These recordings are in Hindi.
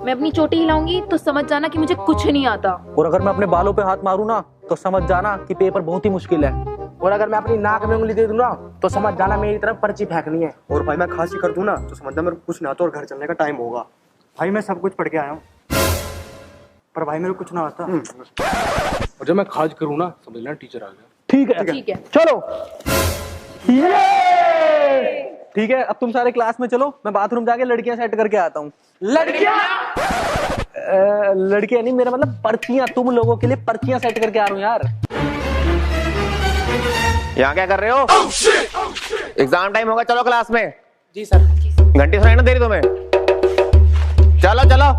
मैं अपनी चोटी हिलाऊंगी तो समझ जाना कि मुझे कुछ नहीं आता। और अगर मैं अपने बालों पे हाथ मारूं ना तो समझ जाना कि पेपर बहुत ही मुश्किल है। और अगर मैं अपनी नाक में उंगली दे दूं ना तो समझ जाना मेरी तरफ पर्ची फेंकनी है। और भाई मैं खांसी कर दूं ना तो समझना मेरे को कुछ ना आता और घर चलने का टाइम होगा। भाई मैं सब कुछ पढ़ के आया हूँ पर भाई मेरे को कुछ ना आता। और जब मैं खाज करूँ ना समझ लेना टीचर आ गया। ठीक है। चलो ठीक है, अब तुम सारे क्लास में चलो, मैं बाथरूम जाके लड़कियां सेट करके आता हूँ। लड़कियां लड़कियां नहीं, मेरा मतलब पर्चियां, तुम लोगों के लिए पर्चियां सेट करके आ रहा हूँ यार। यहाँ क्या कर रहे हो? एग्जाम टाइम होगा, चलो क्लास में। जी सर। घंटी सुनाई ना दे रही तुम्हें? चलो चलो।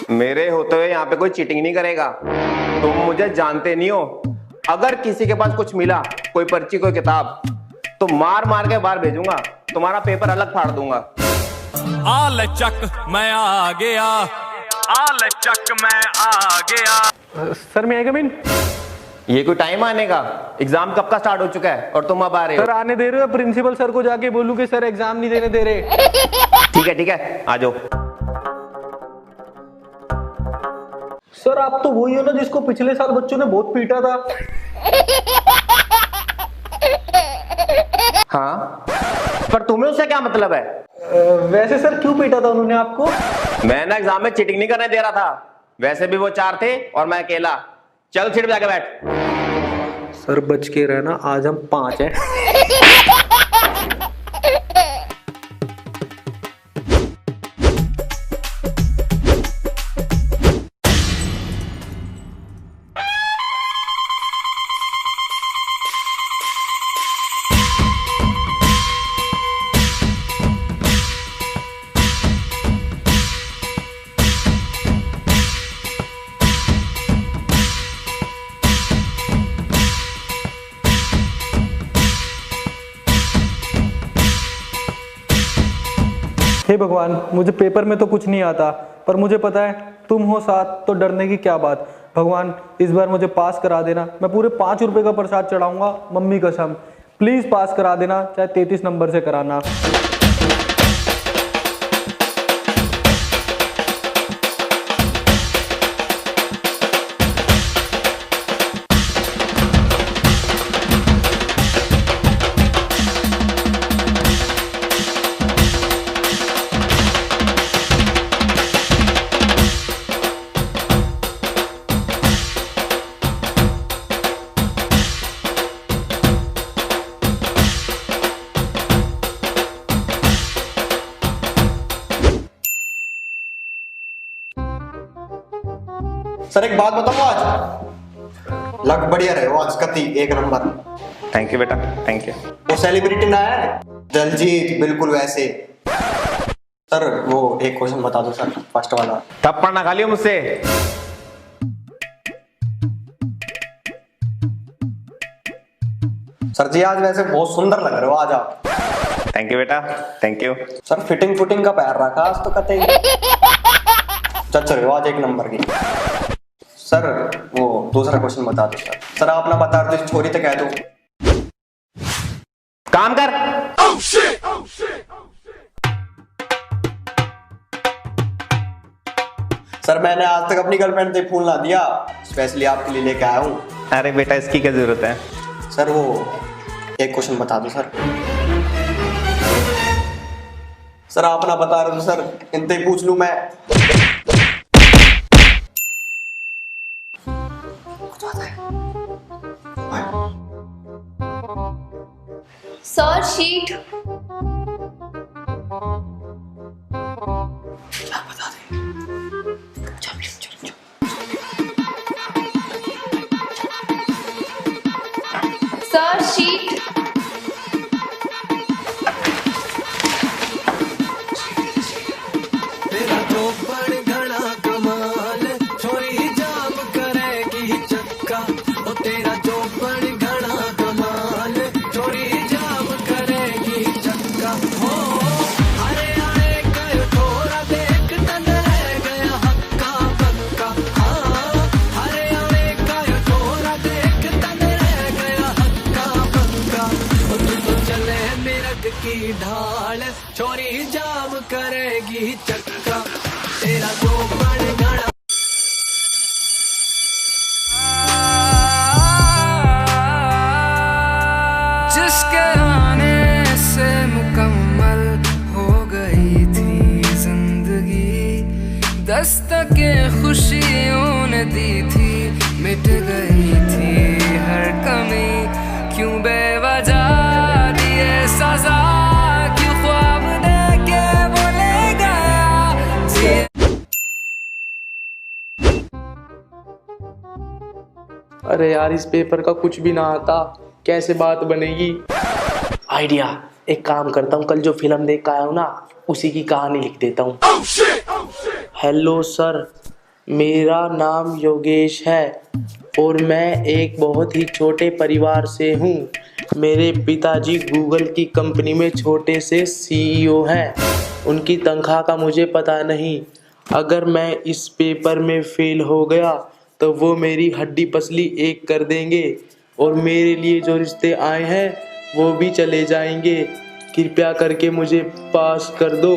मेरे होते हुए यहाँ पे कोई चीटिंग नहीं करेगा। तुम मुझे जानते नहीं हो। अगर किसी के पास कुछ मिला, कोई पर्ची कोई किताब, तो मार मार के बाहर भेजूंगा, तुम्हारा पेपर अलग फाड़ दूंगा। आल चक मैं आ गया, आल चक मैं आ गया। सर मैं कम इन। ये कोई टाइम आने का? एग्जाम कब का स्टार्ट हो चुका है और तुम अब आ रहे हो? सर आने दे रहे हो? प्रिंसिपल सर को जाके बोलूं कि सर एग्जाम नहीं देने दे रहे। ठीक है आ जाओ। सर आप तो वही हो ना जिसको पिछले साल बच्चों ने बहुत पीटा था। हाँ, पर तुम्हें उससे क्या मतलब है? वैसे सर क्यों पीटा था उन्होंने आपको? मैं ना एग्जाम में चीटिंग नहीं करने दे रहा था। वैसे भी वो 4 थे और मैं अकेला। चल सीट पे जाके बैठ। सर बच के रहना, आज हम 5 हैं। हे भगवान, मुझे पेपर में तो कुछ नहीं आता, पर मुझे पता है तुम हो साथ तो डरने की क्या बात। भगवान इस बार मुझे पास करा देना। मैं पूरे 5 रुपए का प्रसाद चढ़ाऊंगा, मम्मी कसम। प्लीज पास करा देना, चाहे 33 नंबर से कराना। सर एक बात बताऊं, आज लग बढ़िया रहे हो, आज कति 1 नंबर। थैंक यू बेटा, थैंक यू। वो सेलिब्रिटी ना है दलजीत, बिल्कुल वैसे। सर वो एक क्वेश्चन बता दो सर, फर्स्ट वाला। थप्पड़ ना खा लियो मुझसे। सर जी आज वैसे बहुत सुंदर लग रहे हो आज आप। थैंक यू बेटा, thank you. Sir fitting footing का पैर रखा आज तो कते चच रहे हो आज 1 नंबर की। सर वो दूसरा क्वेश्चन बता दो सर। सर आप ना बता रहे छोरी तो कह दो। काम कर। सर मैंने आज तक अपनी गर्लफ्रेंड से फूल ना दिया, स्पेशली आपके लिए लेके आया हूँ। अरे बेटा इसकी क्या जरूरत है? सर वो एक क्वेश्चन बता दो सर। सर आप ना बता रहे हो सर, इनसे पूछ लूं मैं। Sir sheet. खुशियों ने दी थी, मिट गई थी हर कमी, क्यों बेवजह दिए सजा, क्यों ख्वाब देके वो ले गया जिए। अरे यार, इस पेपर का कुछ भी ना आता, कैसे बात बनेगी। आइडिया, एक काम करता हूँ, कल जो फिल्म देख कर आया हूँ ना, उसी की कहानी लिख देता हूँ। हेलो सर, मेरा नाम योगेश है और मैं एक बहुत ही छोटे परिवार से हूँ। मेरे पिताजी गूगल की कंपनी में छोटे से सीईओ हैं। उनकी तनख्वाह का मुझे पता नहीं। अगर मैं इस पेपर में फेल हो गया तो वो मेरी हड्डी पसली एक कर देंगे और मेरे लिए जो रिश्ते आए हैं वो भी चले जाएंगे। कृपया करके मुझे पास कर दो।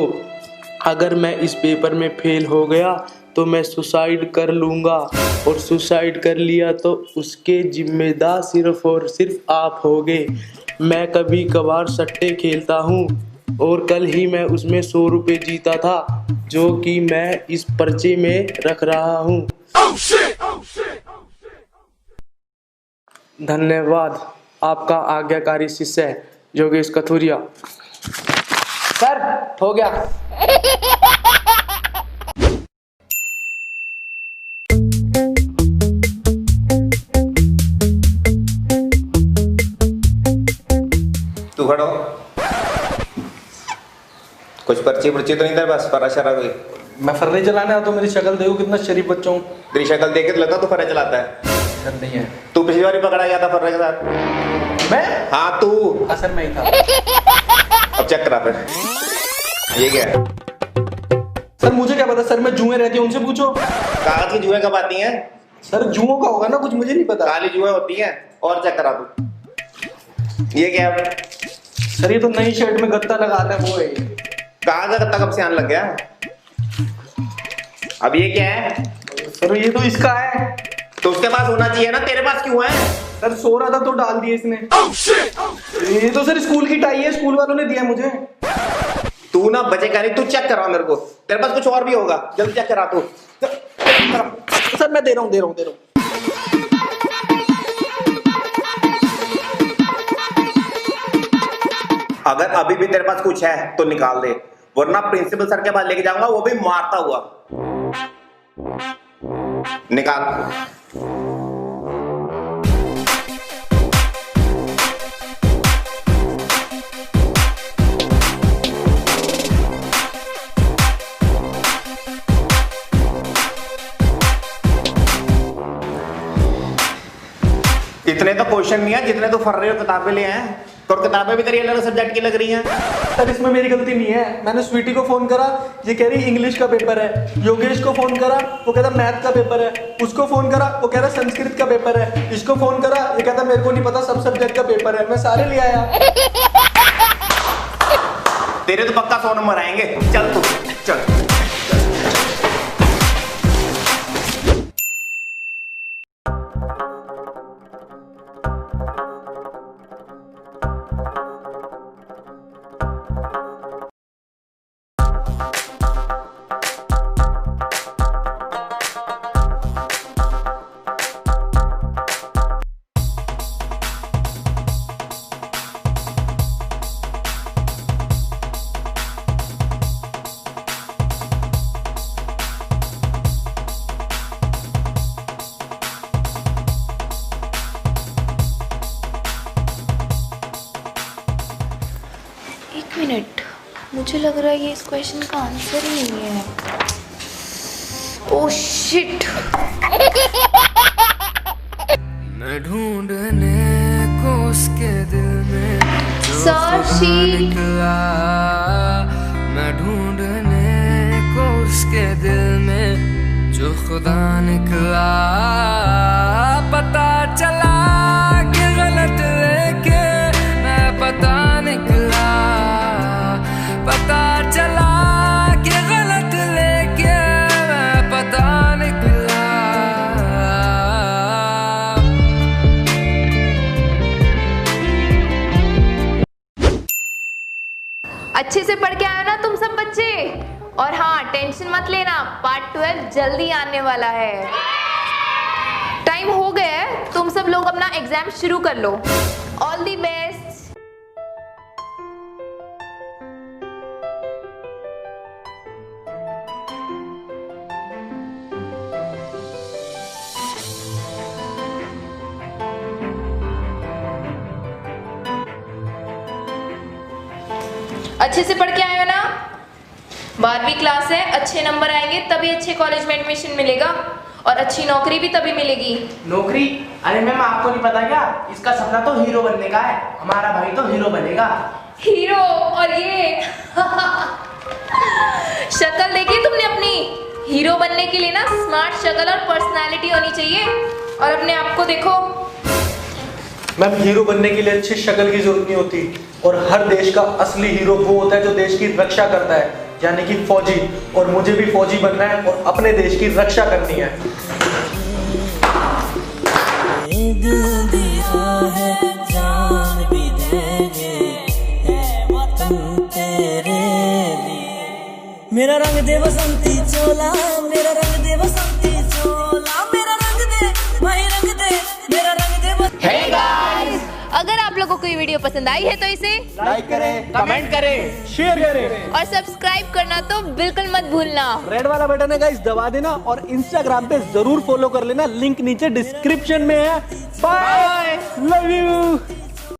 अगर मैं इस पेपर में फेल हो गया तो मैं सुसाइड कर लूँगा और सुसाइड कर लिया तो उसके जिम्मेदार सिर्फ और सिर्फ आप होगे। मैं कभी कभार सट्टे खेलता हूँ और कल ही मैं उसमें 100 रुपये जीता था, जो कि मैं इस पर्चे में रख रहा हूँ। धन्यवाद। आपका आज्ञाकारी शिष्य योगेश कथुरिया। सर, हो गया। तू खड़ो। कुछ पर्ची पर्ची तो नहीं तेरे पास? फरा शरा कोई? मैं फर्रे चलाने आता हूँ, मेरी शक्ल देखो कितना शरीफ बच्चा हूँ। तेरी शक्ल देख के तो लगता तू फर्रा चलाता है। सर नहीं है। तू पिछली बार पकड़ा गया था फर्रे के साथ। मैं? हाँ तू। असर में ही था। अब चेक करा फिर। ये क्या है? सर मुझे क्या पता, सर में जुएं रहती है, उनसे पूछो। कागज की जुएं कब आती हैं? सर जुओं का होगा ना कुछ, मुझे नहीं पता। काली जुएं होती हैं। और चेक करा तू। ये क्या है? सर ये तो नई शर्ट में गत्ता लगाता है, वो है। कहाँ का गत्ता कब से आने लग गया? अब ये क्या है? सर ये तो इसका है। तो उसके पास होना चाहिए ना, तेरे पास क्यों है? सर सो रहा था तो डाल दिया इसने। ये तो सर स्कूल की टाई है, स्कूल वालों ने दिया मुझे। तू ना बचेगा नहीं, तू चेक करवा मेरे को। तेरे पास कुछ और भी होगा, जल्दी चेक करा तू। सर मैं दे रहा हूँ। अगर अभी भी तेरे पास कुछ है तो निकाल दे, वरना प्रिंसिपल सर के पास लेके जाऊंगा, वो भी मारता हुआ। निकाल। इतने तो क्वेश्चन नहीं है जितने तो फर्रे किताबें ले आए हैं। और किताबें भी तेरी अलग सब्जेक्ट की लग रही हैं। सर इसमें मेरी गलती नहीं है। मैंने स्वीटी को फोन करा, ये कह रही इंग्लिश का पेपर है। योगेश को फोन करा, वो कहता मैथ का पेपर है। उसको फोन करा, वो कह रहा संस्कृत का पेपर है। इसको फोन करा, ये कहता मेरे को नहीं पता, सब सब्जेक्ट का पेपर है। मैं सारे ले आया। तेरे तो पक्का 100 नंबर आएंगे। चल तू चल। एक मिनट, मुझे लग रहा है ये इस क्वेश्चन का आंसर ही नहीं है। Oh shit. मैं ढूंढने को उसके दिल में जो सर, खुदा शीट। निकला, मैं ढूंढने को उसके दिल में जो खुदा निकला। पता चला कि गलत लेके मैं पता निकला, पता चला कि गलत लेके मैं पता निकला। अच्छे से पढ़ के आए ना तुम सब बच्चे? और हाँ, टेंशन मत लेना, पार्ट 12 जल्दी आने वाला है। टाइम हो गया है, तुम सब लोग अपना एग्जाम शुरू कर लो। All the best. अच्छे से पढ़ के आए हो ना? 12वीं क्लास है, अच्छे नंबर आएंगे तभी अच्छे कॉलेज में एडमिशन मिलेगा और अच्छी नौकरी भी तभी मिलेगी। नौकरी? अरे मैम आपको नहीं पता क्या, इसका सपना तो हीरो बनने का है। हमारा भाई तो हीरो बनेगा। हीरो? और ये शक्ल देखी तुमने अपनी? हीरो बनने के लिए ना स्मार्ट शक्ल और पर्सनालिटी होनी चाहिए। और अपने आप को देखो। मैम, हीरो बनने के लिए अच्छी शक्ल की जरूरत नहीं होती, और हर देश का असली हीरो वो होता है जो देश की रक्षा करता है, यानी कि फौजी। और मुझे भी फौजी बनना है और अपने देश की रक्षा करनी है। मेरा रंग दे बसंती चोला, मेरा रंग दे बसंती चोला, मेरा रंग दे भाई, रंग दे मेरा रंग दे। Hey guys! अगर आप लोगों को ये वीडियो पसंद आई है तो इसे लाइक करें, कमेंट करें, शेयर करें और सब्सक्राइब करना तो बिल्कुल मत भूलना। रेड वाला बटन है गाइस, दबा देना। और इंस्टाग्राम पे जरूर फॉलो कर लेना, लिंक नीचे डिस्क्रिप्शन में है। Bye, love you.